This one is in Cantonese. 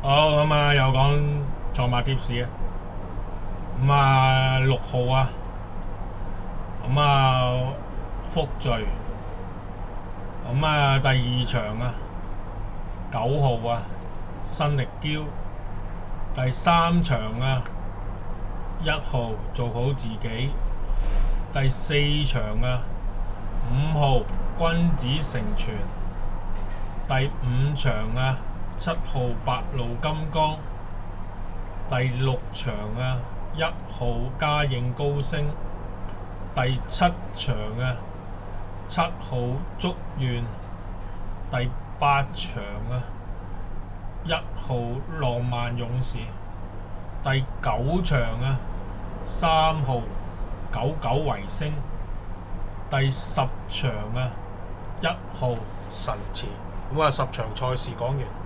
好咁啊，又講賽馬貼士啊。咁啊6號啊，咁啊福聚。咁啊第二場啊9號啊新力嬌。第三場啊1號做好自己。第四場啊5號君子成全。第五場啊7號白鹿金剛。第六場啊1號嘉應高升。第七場啊7號祝願。第八場啊1號浪漫勇士。第九場啊3號九九維星。第10場啊1號神馳。咁啊10場賽事講完。